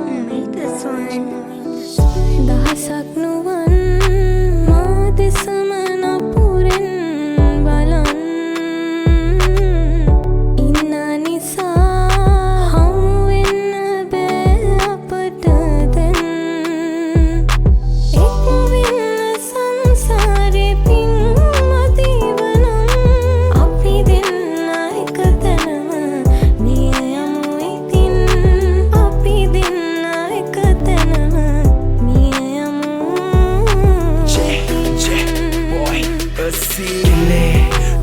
made this one. දහසක් නුවන් මා දෙසම නපුරෙන් බලන් ඉන්න නිසා හමු වෙන්න බෑ අපට දැන් එක් වෙන්න සංසාරේ පින්මදීවනම් අපි දෙන්න එක තැනම මිය යමු ඉතින් අපි දෙන්න එක තැනම මිය යමු Asile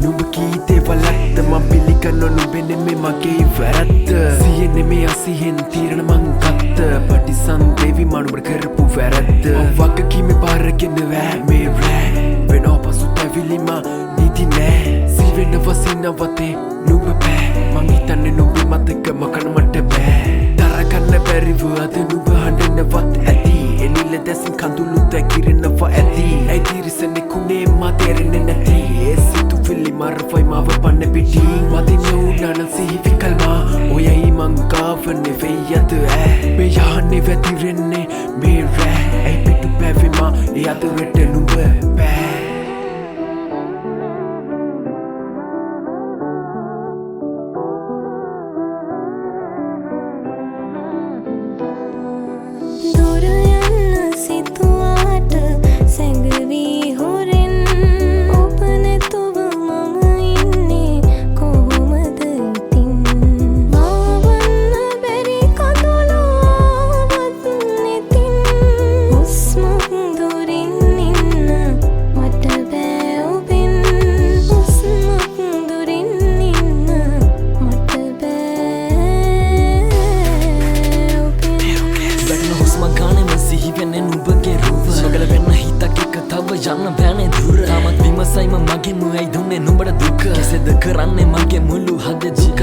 Nuba kite valakta ma pilikano nubene me mage වැරද්ද සියනේ මේ අසිහෙන් තීරණ මං ගත්ත පටිසන් දෙවි මනුඹට කරපු වැරද්ද වගකීමේ බාරගෙන වෑ මේ රෑ වෙනෝ පසුතැවිලිම නිදි නෑ සිවෙන වසිනවතේ නුඹ බෑ මං හිතන්නේ නුඹේ මතක මකන මට බෑ තරගන්න බැරිව අද නුඹ හඬනවත් ඇති එනිල දැසින් කඳුළු දැකිරෙනව ඇති ඇයි තිරිසනෙ කුණේ මා තේරෙන්නේ නැති ඒ සිතුවිලි මරවයි මාව පන්න පිටින් මදින උනන සිහිවිකල්මා ඔයයි මං ගාව නෙවෙයි අද ඈ මේ යහනේ වැතිරෙන්නේ මේ රෑ ඇයි පිටු පැවෙමා ඒ අතරට නුඹ බෑ දුර යන්න සිතුවාට සැඟවි හොරෙන් ඔබ නැතුව මම ඉන්නේ කොහොමද ඉතින් මාවන්න බැරි කඳුළු ආවත් නැතින් හුස්මක් දුරින් ඉන්න මට බෑ ඔබෙන් හුස්මක් දුරින් ඉන්න මට බෑ වැටෙන හුස්ම ගානෙම සිහිවෙන්නේ නුඹගේ රුව සොගල වෙන්න හිතක් එක තව යන්න බෑනේ දුර තාමත් විමසයිම මගේ මුවයි දුන්නේ නුඹට දුක කෙසේද කරන්නේ මගේ මුළු හදේ දුක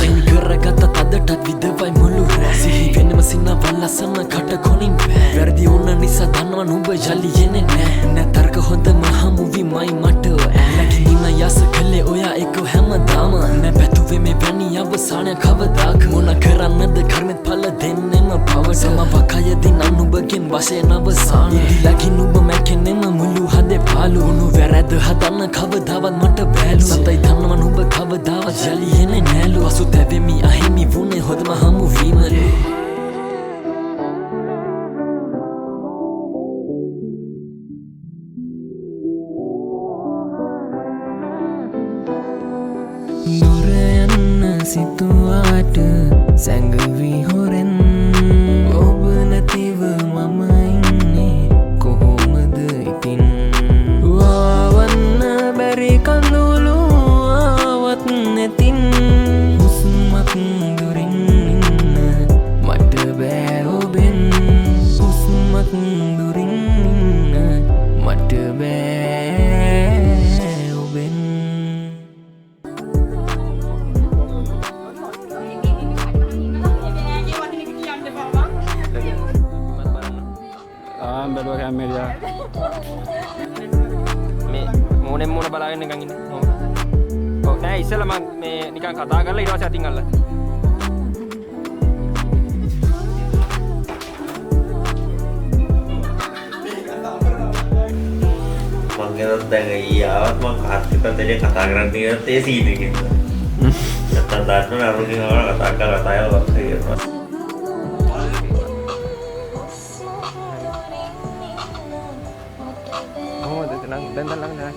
අයින් කරගත්ත තදටත් විදවයි මුළු රෑ සිහිවෙන්නම සිනවල් ලස්සන කට කොනින් බෑ වැරදි වුණ නිසා දන්නවා නුඹ යලි එන්නේ නෑ නැතරක හොඳම හමුවිමයි මට ඇලකින් ඉන්න යස කළේ ඔයා එක්ක හැමදාම නෑ පැතුවේ මේ වැනි අවසානය කවදාක මොන කරන්නද කර්මෙත් පල දෙන්නෙම පවට සමවකයදී නම් නුඹගෙන් වශයෙන් අවසාන ඉදිලකින් නුඹ මැකෙන්නෙම මුළු හදේ පාලු උණු වැරැද්ද හදන්න කවදාවත් මට බෑලු සතයි දන්නවා නුඹ කවදාවත් යලි එන්නේ නෑලු පසුතැවෙමි අහිමි වුණේ හොඳම හමුවීමලු දුර යන්න සිතුවාට සැඟවි හොරෙන් ඔබ නැතිව මම ඉන්නේ කොහොමද ඉතින් වාවන්න බැරි කඳුළු ආවත් නැතින් හුස්මක් දුරින් ඉන්න මට බෑ ඔබෙන් හුස්මක් දුරින් ඉන්න මට බෑ ඔබෙන් බැලුව කැමරා මේ මොනෙන් මොන බලාගෙන නිකන් ඉන්නේ. ඔව් නෑ ඉස්සෙල්ලා මම මේ නිකන් කතා කරලා ඊට පස්සේ අතින් අල්ලලා. මං ගැනත් දැන් ඊයාවත් මං කාර්තික පැත්තේ කතා කරන්න තියෙන තේ සීන් එකේ. නැත්තම් දාන්න අරුණින් කතා කරලා කතාවල් කරනවා. කොහොමද දැන් ළඟ නෑ.